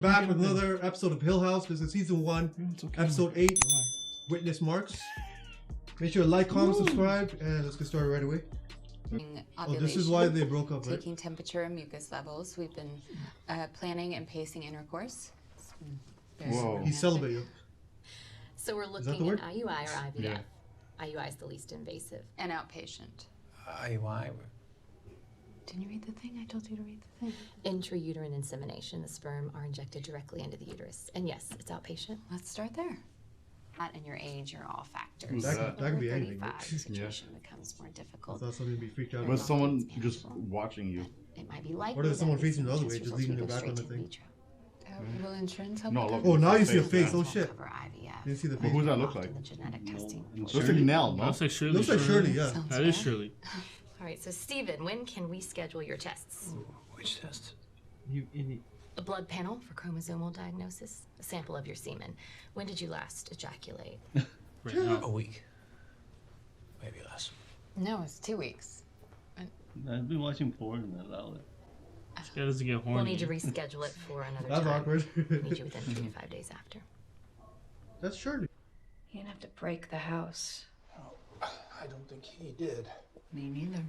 Back with another episode of Hill House. This is season 1, episode 8, Witness Marks. Make sure to like, comment, subscribe, and let's get started right away. Oh, this is why they broke up, right? Taking temperature and mucus levels. We've been planning and pacing intercourse. Whoa. He's celibate. So we're looking at IUI or IVF. Yeah. IUI is the least invasive. And outpatient. IUI? Didn't you read the thing? I told you to read the thing. Intrauterine insemination. The sperm are injected directly into the uterus. And yes, it's outpatient. Let's start there. That and your age are all factors. That could be anything. The situation becomes more difficult. I thought something to be freaked out Was about. someone just watching you? It might be likely. Or is someone facing the other way, just leaving their back on the thing? Will insurance help? No, with look. that? Oh, now you see a Face, face. yeah. Oh shit. Cover IVF. You see the Well, face. who does that look like? The genetic testing. Looks like Nell, no? Looks like Shirley. Looks like Shirley, yeah. Sounds That is fair. Shirley. All right, so Stephen, when can we schedule your tests? Which test? You idiot. A blood panel for chromosomal diagnosis, a sample of your semen. When did you last ejaculate? Right now. A week. Maybe less. No, it's 2 weeks. I've been watching porn and I allow it. Scared us to get horny. We'll need to reschedule it for another That's time. awkward. We need you within 3 to 5 days after. That's Shirley. He didn't have to break the house. Oh, I don't think he did. Me neither.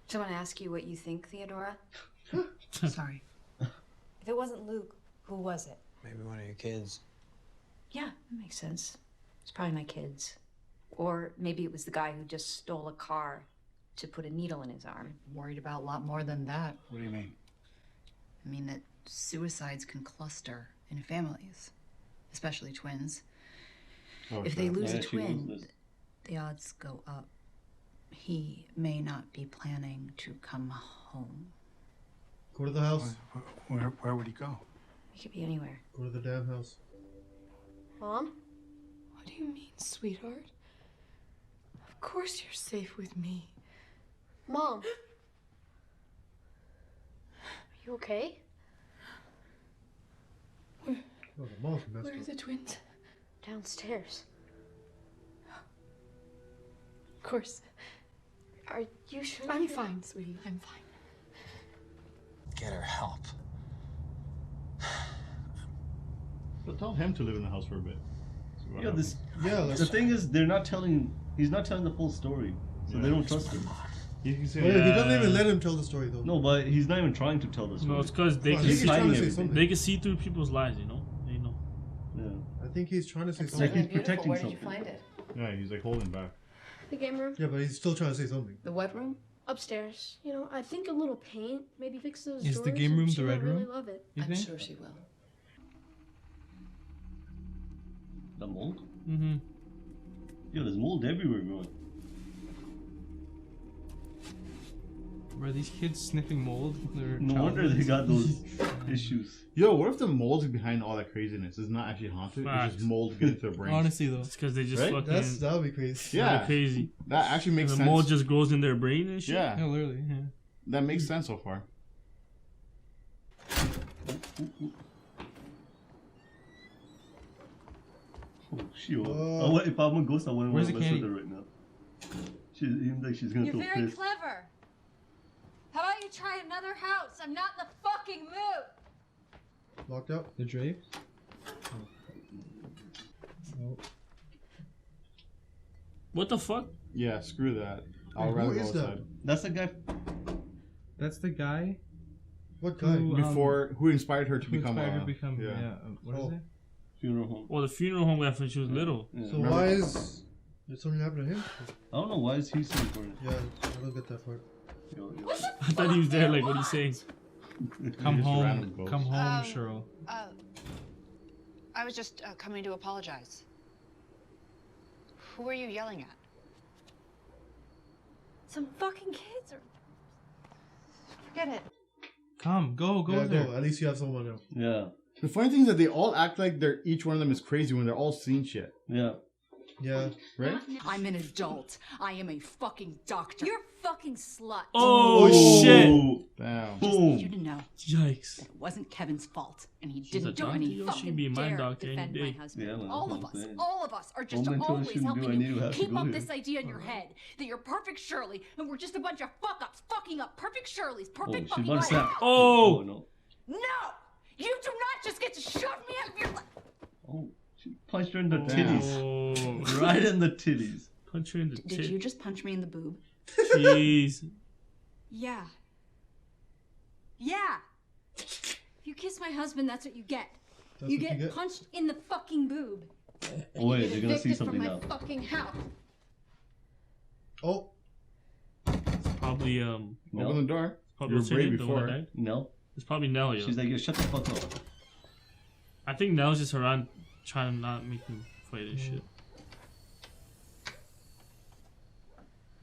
Someone ask you what you think, Theodora? Sorry. If it wasn't Luke, who was it? Maybe one of your kids. Yeah, that makes sense. It's probably my kids. Or maybe it was the guy who just stole a car to put a needle in his arm. Worried about a lot more than that. What do you mean? I mean that suicides can cluster in families, especially twins. Oh, If they lose Yeah, a she knows twin, this. the odds go up. He may not be planning to come home. Go to the house. Where would he go? He could be anywhere. Go to the damn house. Mom? What do you mean, sweetheart? Of course you're safe with me. Mom? Are you okay? Oh, the mom's messed Where are up. the twins? Downstairs. Of course. Are you sure? I'm fine, sweetie. I'm fine. Get her help. But tell him to live in the house for a bit. See what Yeah, happens. Yeah, the thing is, they're not telling. He's not telling the full story, so they don't trust him. You can say, Well, he doesn't even let him tell the story, though. No, but he's not even trying to tell the story. No, it's because they I can think he's see, trying to say everything. something. they can see through people's lies, you know? They know. Yeah. I think he's trying to say Like something. he's protecting Where did you something. find it? Yeah, he's like holding back. The game room? Yeah, but he's still trying to say something. The what room? Upstairs. You know, I think a little paint, maybe fix those Is doors. the game and room she the might red really room? love it. You I'm think? sure she will. The mold? Mm-hmm. Yo, there's mold everywhere, bro. Were these kids sniffing mold? No wonder they got those issues. Yo, what if the mold is behind all that craziness? It's not actually haunted. Facts. It's just mold getting to their brains. Honestly, though. It's because they just Right? fucking... That would be crazy. Yeah. they're crazy. That actually And makes the sense. mold just grows in their brain and shit. Yeah. Yeah, literally. Yeah. That makes sense so far. Oh, shit. Oh. If I'm a ghost, I wouldn't Where's want to the mess with candy? her right now. She seems like she's gonna You're throw very fists. clever. How about you try another house? I'm not in the fucking mood. Locked out? The drapes? Oh. What the fuck? Yeah, screw that. I'll Who rather go is that? outside. That's the guy. That's the guy What guy? Who- Who inspired her to who become inspired her a... to become... yeah. Yeah. What is Oh. it? Funeral home. Well, the funeral home guy when she was little. Yeah. So why is... Did something happen to him? I don't know why is he so important. Yeah, I don't get that part. Yo, I thought he was there, like, what are you saying? Come Just a home. random ghost. Come home, Cheryl. I was just coming to apologize. Who are you yelling at? Some fucking kids are... Forget it. Come, go Yeah, there. go. At least you have someone else. Yeah, The funny thing is that they all act like each one of them is crazy when they're all seeing shit. yeah. Yeah. Right? I'm an adult. I am a fucking doctor. You're a fucking slut. Oh, shit. Damn. Just need you to know Yikes. that it wasn't Kevin's fault, and he She's a didn't do doctor, any yo. She'd fucking be a mind dare doctor any defend my day. husband. Yeah, man, all that's of what us, I'm saying. all of us are just Home mentor always shouldn't do, I helping need to you have to keep go up here. this idea in your head that you're perfect Shirley, and we're just a bunch of fuck-ups fucking up perfect Shirley's Oh, perfect she's fucking about to life. snap. Oh! no. No! You do not just get to shove me out of your life. Oh, she punched her in the titties. Right in the titties. Punch her in the Did you just punch me in the boob? Jeez. Yeah. Yeah. If you kiss my husband, that's what you get. You get punched in the fucking boob. Oh wait, you're gonna see Evicted something from now. my fucking house. Oh. It's probably Open the door. Probably You were brave the one before. that died. No. It's probably Nell, yo. She's like, yo, shut the fuck up. I think Nell's just around trying to not make him fight and shit.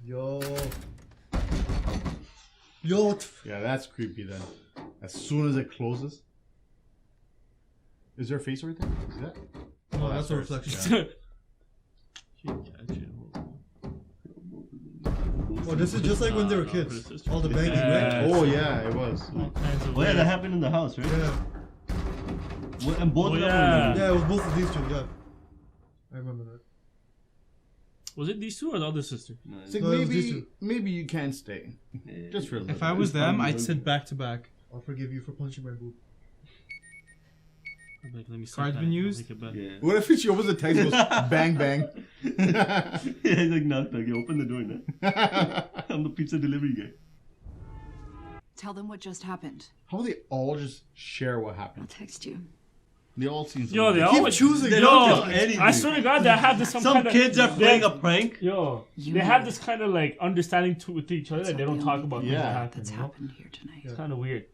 Yo. Yeah, that's creepy then. As soon as it closes. Is there a face right there? Is that? Oh, that's a reflection. Oh, this is just like when they were kids. All the banging, right? Oh yeah, it was. Oh yeah, that happened in the house, right? Yeah. And both of them were Yeah, it was both of these two, yeah. I remember that. Was it these two or the other sister? It's like No, it was these two. maybe you can stay. Just for a little If I was bit. them, I'd sit back to back. I'll forgive you for punching my boob. Like, let me see Card's that. been used? Yeah. What if she opens the text and goes bang bang? Yeah, he's like, knock, knock. You open the door now. I'm the pizza delivery guy. Tell them what just happened. How do they all just share what happened? I'll text you. They all seem. Yo, they keep always choosing. They Yo, don't tell anything. I swear to God, they have this some Some kind of, kids are playing a prank. Yo, they have this kind of like understanding with each other that they don't talk about things that happen. That's You know? happened here tonight. It's kind of weird.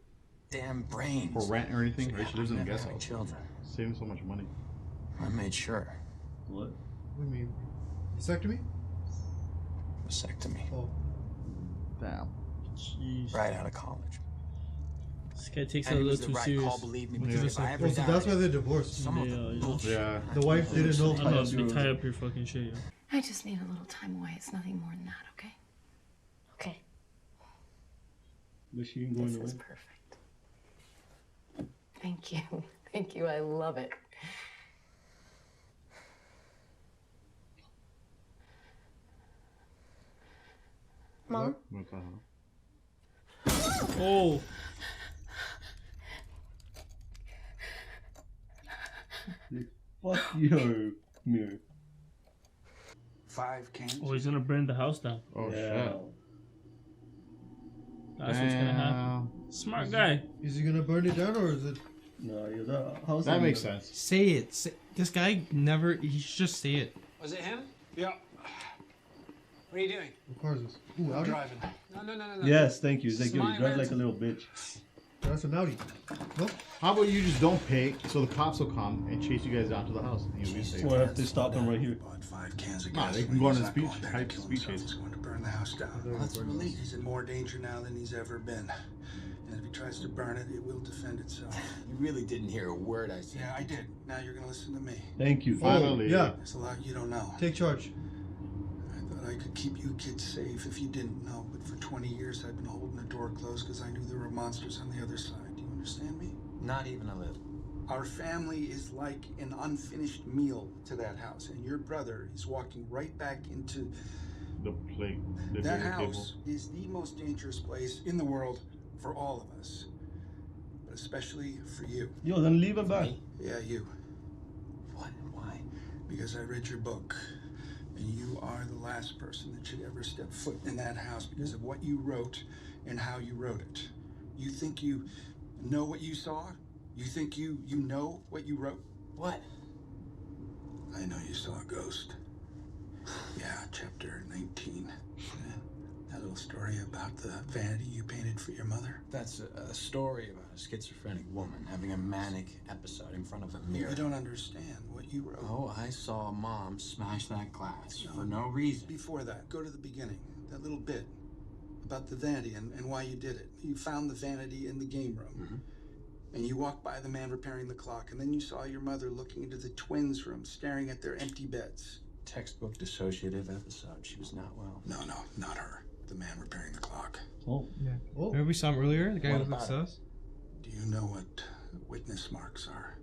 Damn brains. For rent or anything, right? She lives in a guest house. Children. Saving so much money. I made sure. What? What do you mean? Vasectomy? Vasectomy. Oh. Damn. Jeez. Right out of college. This guy takes it And a it was little the too right serious. call, believe me, Yeah. because if I ever Oh, so that's why they're divorced. some of the bullshit. Yeah. The wife didn't know. I know, you tie up your fucking shit, yo. I just need a little time away. It's nothing more than that, okay? Okay. But she ain't going This away. is perfect. Thank you. Thank you. I love it. Mom? Oh. Fuck your mirror. 5 cans. Oh, he's gonna burn the house down. Oh Yeah. shit. That's what's gonna happen. Smart guy. Is he gonna burn it down or is it? No, yeah, the house. That is- makes sense. Say it. This guy never. He should just say it. Was it him? Yeah. What are you doing? What car is this? Ooh, I'm Audi? driving. No. Yes, thank you. It's This like, is yo, my you drive like a rental. little bitch. That's an Audi. No? How about you just don't pay so the cops will come and chase you guys down to the house and you'll be safe. Or if they stop him right here. Bought 5 cans of Nah, gas. they can go on a speech, hide the speech He's chase. going to burn the house down. Well, that's a relief. He's in more danger now than he's ever been. And if he tries to burn it, it will defend itself. You really didn't hear a word I said. Yeah, I did. Now you're going to listen to me. Thank you. Finally. Yeah. There's a lot you don't know. Take charge. I thought I could keep you kids safe if you didn't know, but for 20 years I've been holding the door closed because I knew there were monsters on the other side. Do you understand me? Not even a little. Our family is like an unfinished meal to that house, and your brother is walking right back into The plate. The that dinner house. Is the most dangerous place in the world for all of us, but especially for you. Yo, then leave him back. Yeah, you. What and why? Because I read your book, and you are the last person that should ever step foot in that house because of what you wrote and how you wrote it. You think you know what you saw? You think you know what you wrote? What? I know you saw a ghost. Yeah, chapter 19. Yeah, that little story about the vanity you painted for your mother. That's a story about a schizophrenic woman having a manic episode in front of a mirror. You don't understand what you wrote. Oh, I saw Mom smash that glass for no reason. Before that, go to the beginning. That little bit about the vanity and why you did it. You found the vanity in the game room. And you walked by the man repairing the clock, and then you saw your mother looking into the twins' room, staring at their empty beds. Textbook dissociative episode. She was not well. No, not her. The man repairing the clock. Oh. Yeah. Remember we saw him earlier? The guy What who looks about sus? Do you know what witness marks are?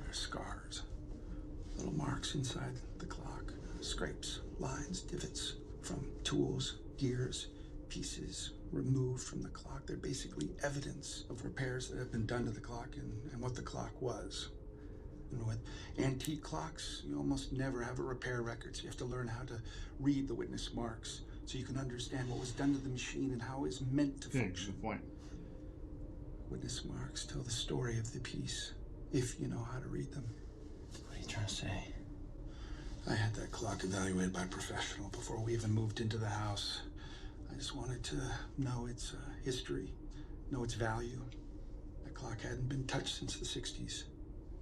They're scars. Little marks inside the clock. Scrapes, lines, divots from tools, gears, pieces removed from the clock. They're basically evidence of repairs that have been done to the clock and what the clock was. And with antique clocks, you almost never have a repair record, so you have to learn how to read the witness marks so you can understand what was done to the machine and how it's meant to function. Good point. Witness marks tell the story of the piece, if you know how to read them. What are you trying to say? I had that clock evaluated by a professional before we even moved into the house. I just wanted to know its history, know its value. That clock hadn't been touched since the 60s.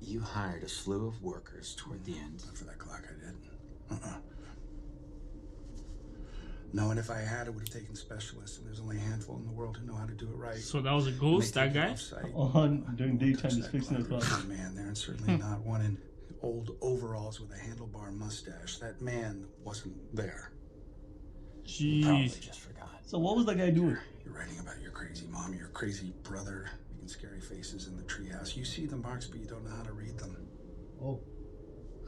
You hired a slew of workers toward the end. But for that clock, I didn't. Knowing if I had, it would have taken specialists, and there's only a handful in the world who know how to do it right. So that was a ghost, that guy? During daytime, just fixing the clock. Man there, and certainly not one in old overalls with a handlebar mustache. That man wasn't there. Jeez. Probably just forgot. So what was that guy doing? You're writing about your crazy mom, your crazy brother, making scary faces in the treehouse. You see the marks, but you don't know how to read them. Oh.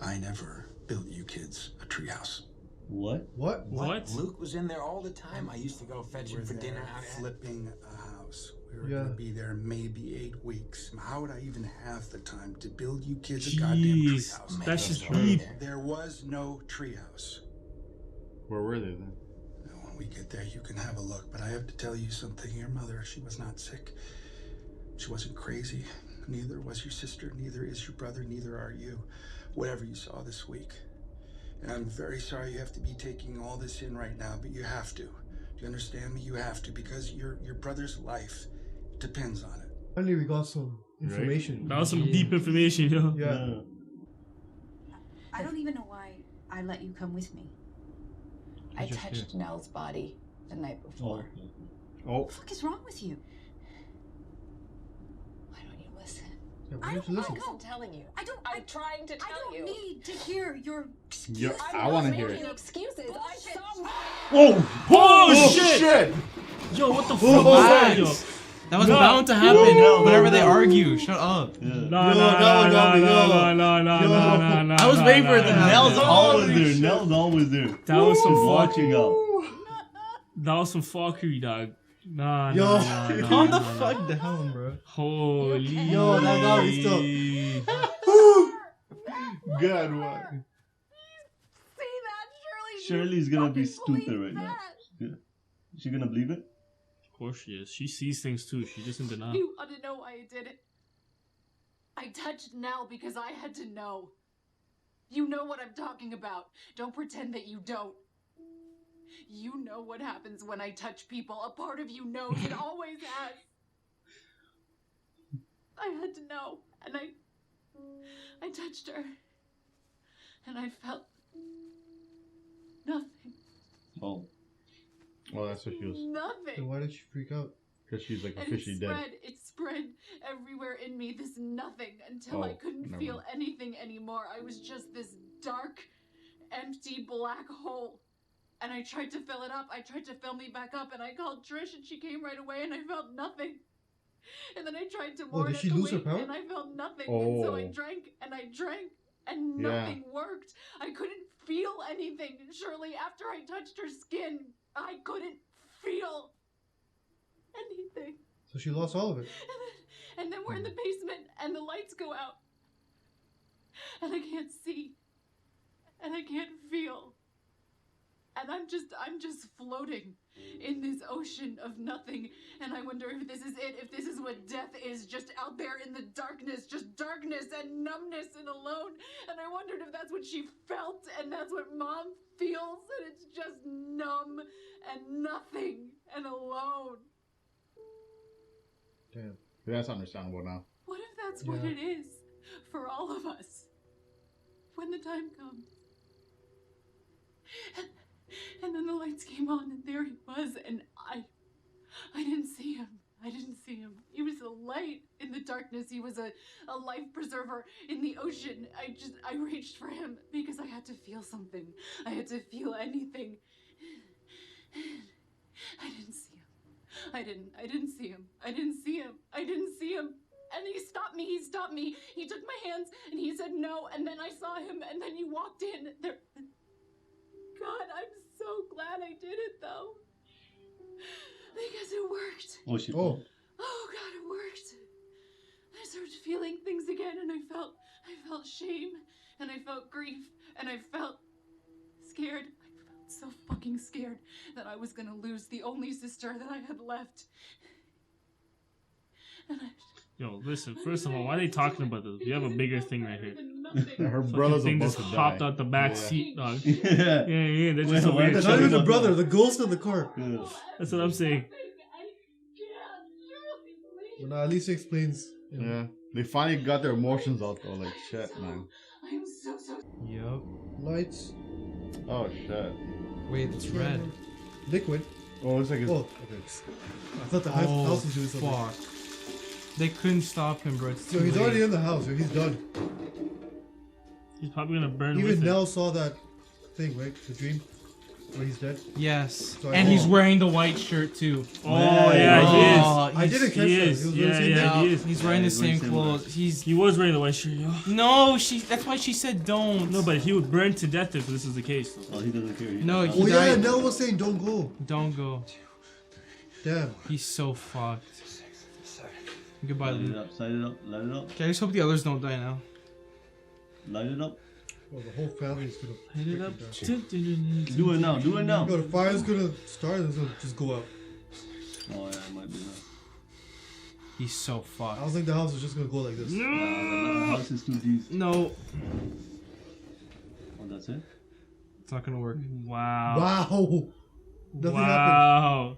I never built you kids a treehouse. What? What? Luke was in there all the time. I used to go fetch him for dinner out at flipping a house. We were going to be there maybe 8 weeks. How would I even have the time to build you kids a goddamn treehouse? That's just deep. There was no treehouse. Where were they then? When we get there, you can have a look. But I have to tell you something. Your mother, she was not sick. She wasn't crazy. Neither was your sister. Neither is your brother. Neither are you. Whatever you saw this week. And I'm very sorry you have to be taking all this in right now, but you have to. Do you understand me? You have to, because your brother's life depends on it. Finally, we got some information. That was some deep information, yo. Yeah. I don't even know why I let you come with me. I touched Nell's body the night before. Oh. What the fuck is wrong with you? Why don't you listen? Yeah, why don't you listen? I'm telling you. I'm trying to tell you. I don't need to hear your excuses. Yeah, I want to hear it. Excuses. I saw. Whoa! Oh shit! Yo, what the fuck was that, yo? That was bound to happen whenever they argue. Shut up. No. I was waiting for it to happen. Nell's always there. Nell's always there. That was some watching out. That was some fuckery, dog. Nah. Calm the fuck down, bro. Holy. Yo, that got me still. God, what? See that, Shirley? Shirley's gonna be stupid right now. Yeah. She gonna believe it? Of course she is. She sees things too. She doesn't deny. You ought to know why I did it. I touched Nell because I had to know. You know what I'm talking about. Don't pretend that you don't. You know what happens when I touch people. A part of you knows. It always has. I had to know. And I touched her. And I felt nothing. Oh. Well, that's what she was. Nothing. Then why did she freak out? Because she's like And officially dead. it spread everywhere in me, this nothing, until I couldn't feel anything anymore. I was just this dark, empty black hole. And I tried to fill it up. I tried to fill me back up, and I called Trish, and she came right away, and I felt nothing. And then I tried to mourn did at she the lose her wake, power? and I felt nothing. And so I Oh. drank, and nothing worked. I couldn't feel anything. Shirley, after I touched her skin, I couldn't feel anything. So she lost all of it. And then we're in the basement, and the lights go out. And I can't see. And I can't feel. And I'm just floating in this ocean of nothing. And I wonder if this is it, if this is what death is, just out there in the darkness, just darkness and numbness and alone. And I wondered if that's what she felt, and that's what Mom feels, and it's just numb and nothing and alone. Damn. That's understandable now. What if that's what it is for all of us when the time comes? And then the lights came on, and there he was, and I didn't see him. I didn't see him. He was a light in the darkness. He was a life preserver in the ocean. I reached for him because I had to feel something. I had to feel anything. I didn't see him. I didn't see him. I didn't see him. I didn't see him. And he stopped me. He took my hands, and he said no, and then I saw him, and then he walked in. God, I'm so glad I did it, though. it worked. Oh, she. Oh God, it worked. I started feeling things again, and I felt shame, and I felt grief, and I felt scared. I felt so fucking scared that I was gonna lose the only sister that I had left. And Yo, listen. First of all, why are they talking about this? You have a bigger thing right here. Her brother's thing about just to hopped die. out the back seat, dog. Yeah. Yeah. That's just a weird. Not even the brother, the ghost in the car. Yeah. That's what I'm saying. Well, no, at least it explains. Yeah. They finally got their emotions out though. Like shit, man. I'm so. Yep. Lights. Oh shit. Wait, it's red. Liquid. Oh, looks like it's. Oh, okay. I thought the house was doing something. Fuck. They couldn't stop him, bro. It's So too he's late. already in the house. He's done. He's probably gonna burn. Even with it. Nell saw that thing, right? The dream where he's dead. Yes. So And he's wearing the white shirt too. Oh yeah, he is. I didn't catch He that. is. He was wearing the same Yeah, thing. he is. He's wearing the same clothes. He was wearing the white shirt, yo. No, that's why she said don't. No, but he would burn to death if this is the case. Oh, he doesn't care. No, he Oh yeah, died. Nell was saying don't go. Don't go. Damn. He's so fucked. Goodbye, Light it Luke. up, light it up, light it up. Okay, I just hope the others don't die now. Light it up. Well, the whole family's gonna. Light it up. Do it now, do it now. Yo, the fire's gonna start and it's gonna just go out. Oh yeah, it might be now. He's so I fucked. don't think the house is just gonna go like this. The house is too deep. No. Oh, that's it? It's not gonna work. Wow. Wow. Nothing happened. Wow.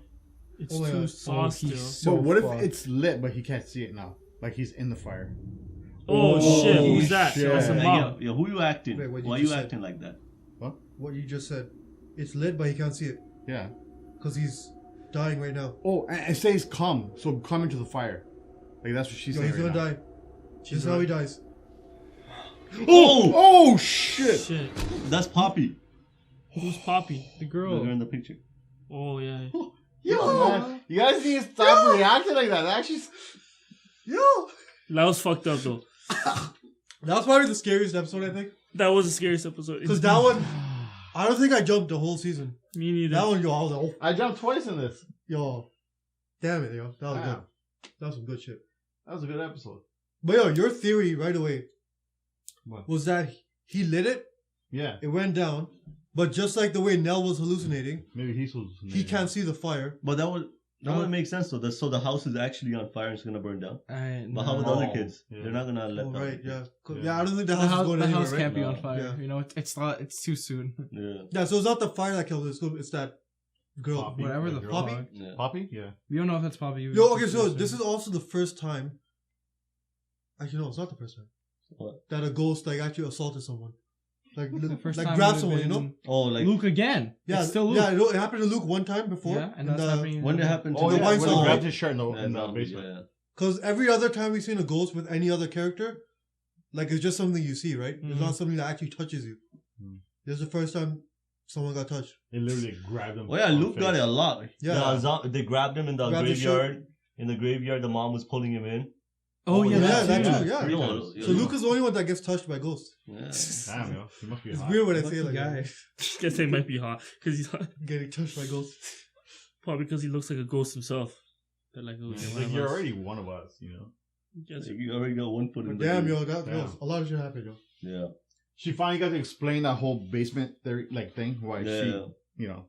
It's Oh my too God. sauce he's still. But what if fucked. it's lit but he can't see it now? Like he's in the fire. Oh, shit, who's that? shit. That's a Yeah, mom. yeah, who you acting? Wait, what you Why just you said? acting like that? What you just said. It's lit, but he can't see it Yeah. because he's dying right now. Oh, and it says come, so come into the fire. Like that's what she's Yo, saying. he's gonna die. This is how he dies. Oh! Oh shit! Shit. That's Poppy. Who's Poppy? The They're girl. in the picture. Oh, yeah. Yo, man, you guys need to stop reacting like that. That actually, Yo! That was fucked up, though. That was probably the scariest episode, I think. That was the scariest episode. Because that one, I don't think I jumped the whole season. Me neither. That one, yo, I was like, oh, I jumped twice in this. yo. Damn it, yo. That was Wow. good. That was some good shit. That was a good episode. But yo, your theory right away What? was that he lit it, Yeah. it went down, but just like the way Nell was hallucinating, Maybe he's supposed to. he can't see the fire. But that would make sense though. So the house is actually on fire and it's gonna burn down. But how about the other kids? Yeah. They're not gonna let Oh, them. right, yeah. Yeah. Yeah, I don't think the The house is house, going the anywhere, house right? can't be on No. fire. Yeah. You know, it's too soon. Yeah. Yeah, so it's not the fire that killed it, it's that girl. Poppy. Whatever the Girl. Poppy? fuck. Yeah. Poppy? Yeah. We don't know if that's Poppy. Yo, okay, so this is also the first time. Actually, no, it's not the first time. What? That a ghost like actually assaulted someone. Like, The first like time grab would someone, you have know? been Oh, like Luke again. Yeah, It's still Luke. Yeah, it happened to Luke one time before. Yeah, and in that's the- happening. when it happened to Oh the yeah, wine when he cellar. grabbed his shirt in the yeah, basement. yeah. Because every other time we've seen a ghost with any other character, like it's just something you see, right? It's not something that actually touches you. This is the first time someone got touched. They literally grabbed him. Oh yeah, on Luke got face. it a lot. Yeah. They grabbed him in the Grabbed his graveyard. In the graveyard, the mom was pulling him in. Oh yeah, that too, yeah. Three Yo, times. yo, So Luke is the only one that gets touched by ghosts. Yeah. Damn, yo. He must be It's hot. weird when I Lucky say it like guy. that. Guess they might be hot because he's hot. Getting touched by ghosts. Probably because he looks like a ghost himself. They're like, oh, Yeah, yeah, like you're already one of us, you know. Guess- You already got one foot in But the damn, grave. yo, that Yeah. a lot of shit happened, yo. Yeah. She finally got to explain that whole basement theory, like thing, why Yeah. she, you know,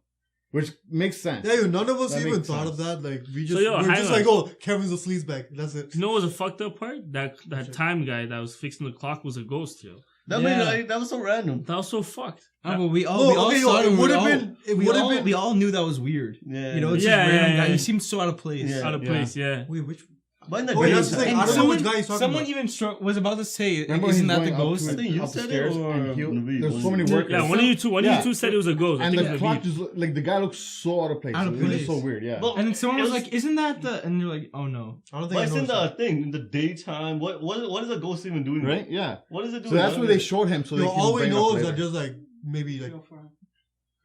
which makes sense. Yeah, yo, none of us That even makes thought of sense. that. Like we So, just yo, we're hang just on. like, oh, Kevin's a sleazebag. That's it. You know what was a fucked up part? That time guy that was fixing the clock was a ghost, yo. That that was so random. That was so fucked. Oh, but we all okay, saw yo, it. it would have been. It would have been. We all knew that was weird. Yeah. You know, it's Yeah, just random yeah, guy. yeah. He seemed so out of place. Yeah. Out of place, yeah. Wait, which? But in the Oh, grave, that's the thing. And I don't know someone, which guy he's talking someone about. even was about to say, Remember isn't he's that the going up ghost? to- I think you up the said it stairs or and Naveed, there's one so of many you. workers. Yeah, one of you two said it was a ghost. I And think the it was clock Naveed. just like the guy looks so out of place. Out of It was place. so weird, yeah. Well, And then someone it was like, isn't that the... And you're like, oh no. I don't think But I it's know in that. the thing, in the daytime. What is a ghost even doing? Right? Yeah. What is it doing? So that's where they showed him. So Yo, they can all we bring it know up is that later. there's like maybe like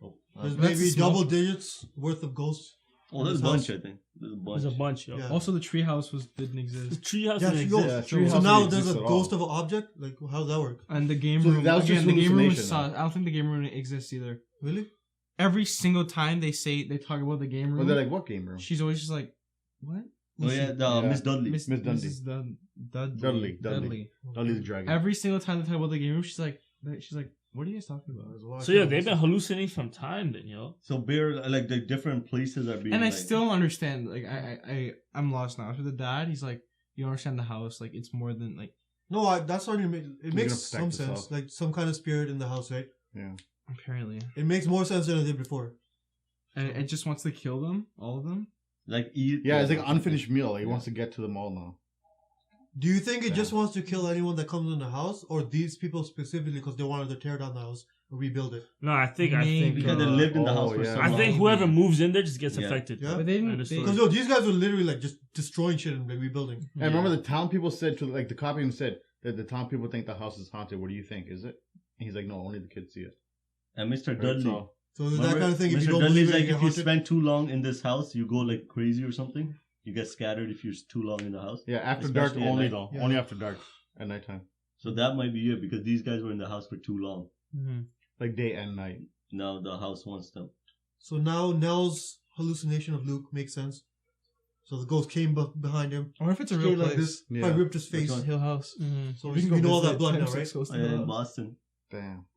Oh, there's That's maybe the small- double digits worth of ghosts. there's a This bunch, house. I think. There's a bunch. There's a bunch, yo. Yeah. Also, the treehouse didn't The exist. treehouse Yeah, didn't yo, exist. true. so House now didn't there's a exist at ghost all. of an object. Like how does that work? And the game So room... that was just again, the game room was hallucination, I don't think the game room exists either. Really? every single time they talk about the game room. But they're like, what game room? She's always just like, what? Oh yeah, Miss Dudley. Miss Dudley. Dudley the dragon. Every single time they talk about the game room, she's like, what are you guys talking about? So yeah, they've been hallucinating from time then, So beer, like the different places are being. And I like, still don't understand. Like I'm lost now. After the dad, he's like, you don't understand the house. Like it's more than like. No, that's not even. It makes some sense. Like some kind of spirit in the house, right? Yeah. Apparently. It makes more sense than it did before. And it just wants to kill them, all of them. Like eat. Yeah, it's like an unfinished meal. Like, he wants to get to them all now. Do you think it just wants to kill anyone that comes in the house, or these people specifically because they wanted to tear down the house or rebuild it? No, I think because they lived in the house for so long. I think whoever moves in there just gets affected. Yeah, but they didn't. Because these guys were literally like just destroying shit and like rebuilding. And remember, the town people said to like the copy even said that the town people think the house is haunted. What do you think? Is it? And he's like, no, only the kids see it. And Mr. Dudley. So that kind of thing. Mr. Dudley's like, if you spend too long in this house, you go like crazy or something. You get scattered if you're too long in the house. Yeah, after dark only though. Yeah. Only after dark at nighttime. So that might be it because these guys were in the house for too long. Mm-hmm. Like day and night. Now the house wants them. So now Nell's hallucination of Luke makes sense. So the ghost came behind him. I wonder if it's a real place. Like this. Yeah. Probably ripped his face. Hill House. Mm-hmm. So we know all that blood now, right? In Boston. Damn.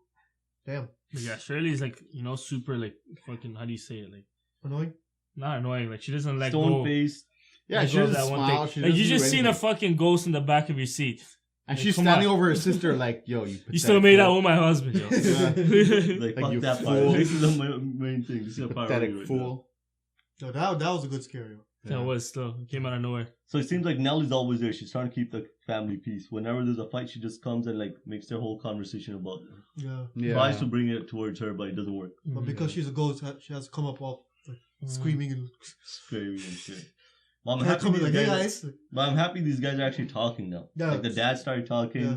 Yeah, Shirley's like, super like fucking, how do you say it? Like annoying? Not annoying. Like she doesn't like stone-faced. Yeah, she doesn't smile. Like you just seen a fucking ghost in the back of your seat. And she's standing over her sister like, yo, you still made out with my husband, yo. like fuck you that fool. part. This is the main thing. This is pathetic right fool. No, that was a good scare. Yeah, it was still. It came out of nowhere. So it seems like Nellie's always there. She's trying to keep the family peace. Whenever there's a fight, she just comes and like makes their whole conversation about it. Yeah. Tries to bring it towards her, but it doesn't work. But because she's a ghost, she has to come up all like, screaming and shit. Well, I'm happy these guys are actually talking now. Yeah. Like the dad started talking. Yeah.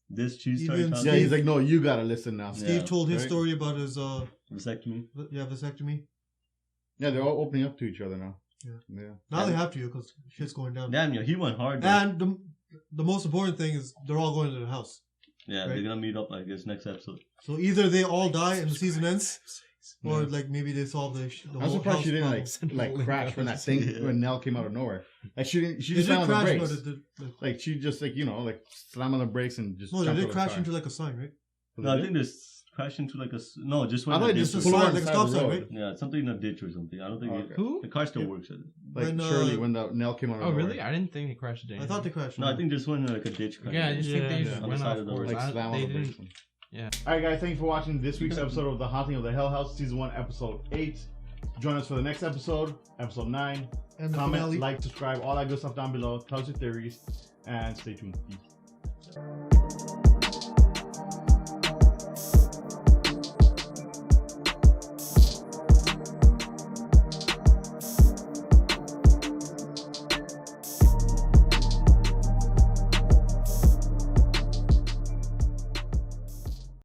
This cheese started talking. Yeah, he's like, no, you gotta listen now. Steve told his story about his vasectomy. Yeah, vasectomy. Yeah, they're all opening up to each other now. Yeah. Now they have to because shit's going down. Damn, he went hard. And the most important thing is they're all going to the house. Yeah, they're gonna meet up, I guess, next episode. So either they all die and the season ends, or like maybe they solve the I'm surprised she didn't like crash when that thing when Nell came out of nowhere. Like she just slammed on the brakes. Like she just like slam on the brakes and just. No, they did crash into like a sign, right? No, I think this crashed into like just went. I thought just a sign, like a stop sign, right? Yeah, something in a ditch or something. I don't think the car still works. Like Shirley when the Nell came out of nowhere. Oh really? I didn't think they crashed into anything. I thought they crashed. No, I think this went in like a ditch. Yeah, I just think they just went off course. Like slam on the brakes. Yeah. Alright guys, thanks for watching this week's episode of The Haunting of the Hell House, Season 1, Episode 8. Join us for the next episode, Episode 9. And comment, like, subscribe, all that good stuff down below. Tell us your theories, and stay tuned. Peace.